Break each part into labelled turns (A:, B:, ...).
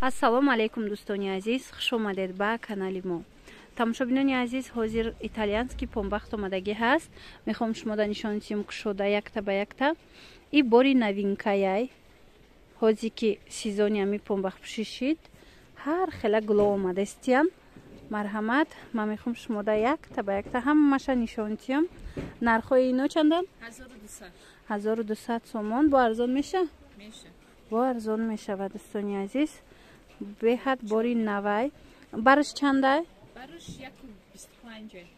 A: ассалому алейкум дӯстони азиз, хуш омадед ба канали мо. Тамошобинони азиз, ҳозир итальянский помбахт омадагӣ ҳаст. Мехоҳам шумода нишон диҳам кушода якта ба якта. И бори новинкаяй ҳозир ки сезони ами помбахт пушишид, ҳар хела гуло омадастиям. Марҳамат, ман мехоҳам шумода якта ба якта ҳамаша нишон диҳам. Нархои ино чанданд? 1200 сомон. Бо арзон меша? Бо арзон мешавад дӯстони азиз. Беҳад бори навай. Барш чандай?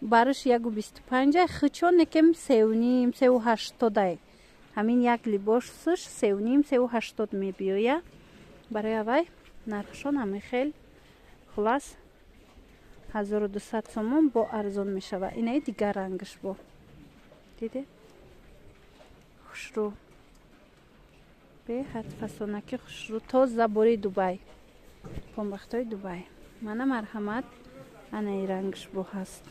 A: Барш 125. Хичон некем 3,5 3,80. Ҳамин як либосш 3,5 3,80 мебиёя. Барои авай нархшон ҳамин хел хулас 1200 сомон бо арзон мешава. Инаи дигар рангаш бо. Диде? Хушрӯ. Беҳад фасонаки хушрӯ. Тоза бори Дубай. помбахтои Дубай. Мана марҳамат анаи рангш бо ҳаст.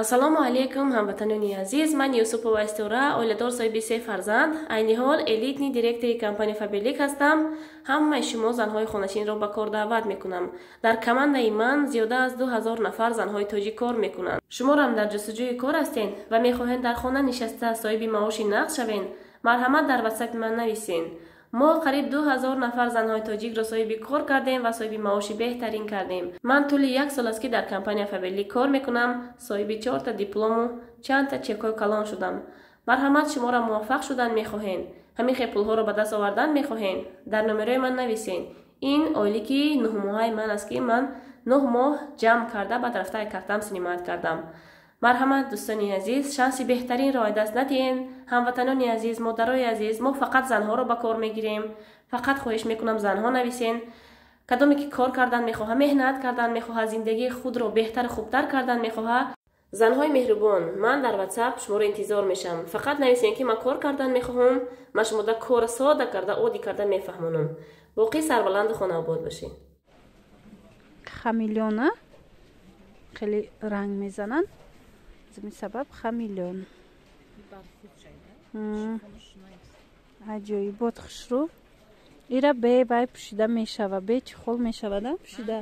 B: Ассалому алейкум ҳамватанони азиз. Ман Юсупова Истора, оиладор соҳиби 3 фарзанд, айни ҳол элитни директори компания Фаберлик ҳастам. Ҳамаи шумо занҳои хонашинро ба кор даъват мекунам. Дар командаи ман зиёда аз 2000 нафар занҳои тоҷик кор мекунанд. Шуморам дар ҷустуҷӯи кор ҳастен ва мехоҳед дар хона нишаста соҳиби маоши нақд шавен? Марҳамат дар ватсапи ман нависен. мо қариб 2000 нафар занҳои тоҷикро соҳиби кор кардем ва соҳиби маоши беҳтарин кардем. Ман тӯли 1 сол аст ки дар компания Фаберлик кор мекунам. Соҳиби 4 та диплому, чандта чекҳои калон шудам. Марҳамат, шуморо муваффақ шудан мехоҳен? Ҳамин хел пулҳоро ба даст овардан мехоҳен? Дар номерои ман нависен. Ин ойлики 9 моҳаи ман аст ки ман 9 моҳ ҷамъ карда ба дафтари картам синимат кардам. Марҳамат дӯстони азиз, шанси беҳтаринро ой даст надиҳен. Ҳамватанони азиз, модарои азиз, мо фақат занҳоро ба кор мегирем. Фақат хоҳиш мекунам занҳо нависен. Кадоме ки кор кардан мехоҳа, меҳнат кардан мехоҳа, зиндагии худро беҳтар хубтар кардан мехоҳа, занҳои меҳрубон, ман дар ватсап шуморо интизор мешам. Фақат нависен ки ман кор кардан мехоҳам, ман шумода кора сода карда, оддӣ карда мефаҳмонам. боқӣ сарбаланду хонаобод бошед.
A: Хамелёна хеле ранг мезананд. Зами сабаб хамелён. Аҷоибот хушрӯ. Ира бе бай пушида мешава, бе чихол мешава, да? Пушида.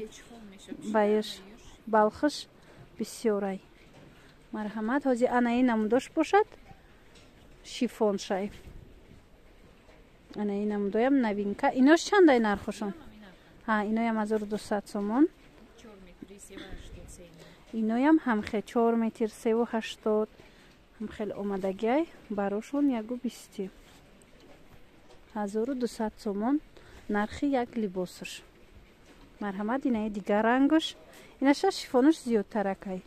A: Баеш балхиш бисёрай. Марҳамат, ҳозир анаи намудош бошад. Шифон шай. Анаи намудоям новинка. Инош чандай нархошон? Ҳа, иноям 1200 сомон. иноям ҳамхел 4 метр 3,80 ҳамхел омадагиай барошон 120. 1200 сомон нархи як либосш. Марҳамат, инаи дигар рангаш. Инаша шифонаш зиёдтаракай.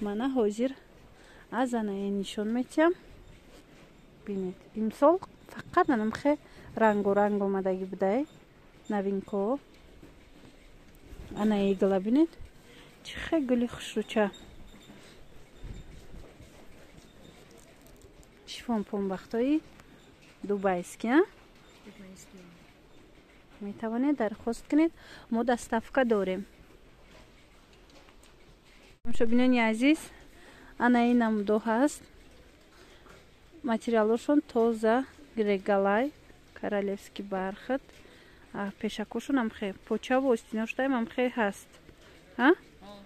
A: Мана ҳозир аз анаи нишон метиҳам. Бинед. Имсол фақат анамхе рангу ранг омадаги будай. Новинко. Анаи игла бинед. Чӣ хе гули хушрӯча. Шифон помбахтои дубайский, а? Метавонед дархост кунед. Мо доставка дорем. Шобинони азиз, анаи намудо ҳаст. Материалошон тоза, грегалай, королевский бархат. Пешакошон ҳамхе почаву остиноштай ҳамхе ҳаст. Ҳа?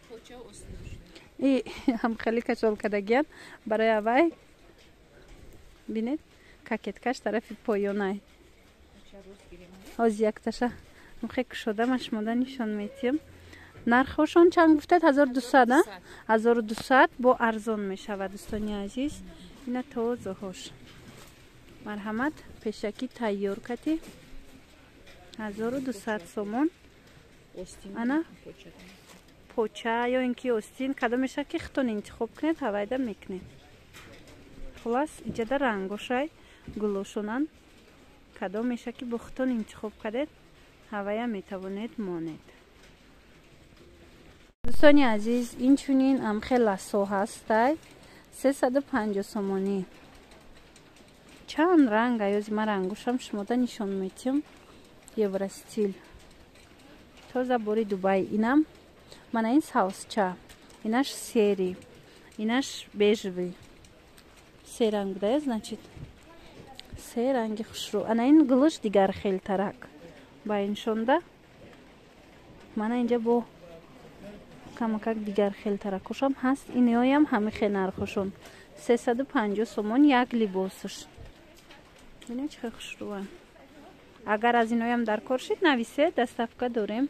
A: Почаву остиноштай. И ҳамхели качол кадагиан барои авай. Бинед? Кокеткаш тарафи поёнай. Ҳозир якташа ҳамхе кушода машмода нишон метиҳам. Нархошон чанд гуфтед? 1200, а? 1200 бо арзон мешавад дӯстони азиз. Ина тозаҳош. Марҳамат, пешаки тайёр кати. 1200 сомон. Ана поча ё ин ки остин кадомеша ки хитон интихоб кунед, ҳавайда мекунед. Хулас иҷада рангошай гулошонан. Кадомеша ки бо хитон интихоб кардед, ҳавая метавонед монед. дӯстони азиз, инчунин амхел ласо ҳастай 350 сомонӣ. Чанд ранг аёзи ма рангошам шумода нишон метиҳам. Евростил. Тоза бори Дубай. Инам мана ин саусча. Инаш сери. Инаш бежевый. Се ранг буда, значит. Се ранги хушрӯ. Ана ин гулуш дигар хелтарак. ба ин шонда мана инҷа бо камакак дигар хел таракушам ҳаст. Инёям ҳами хел нархушон 350 сомон як либосш. бинед чӣ хушрӯа. агар аз иноям дар кор шид нависе, доставка дорем.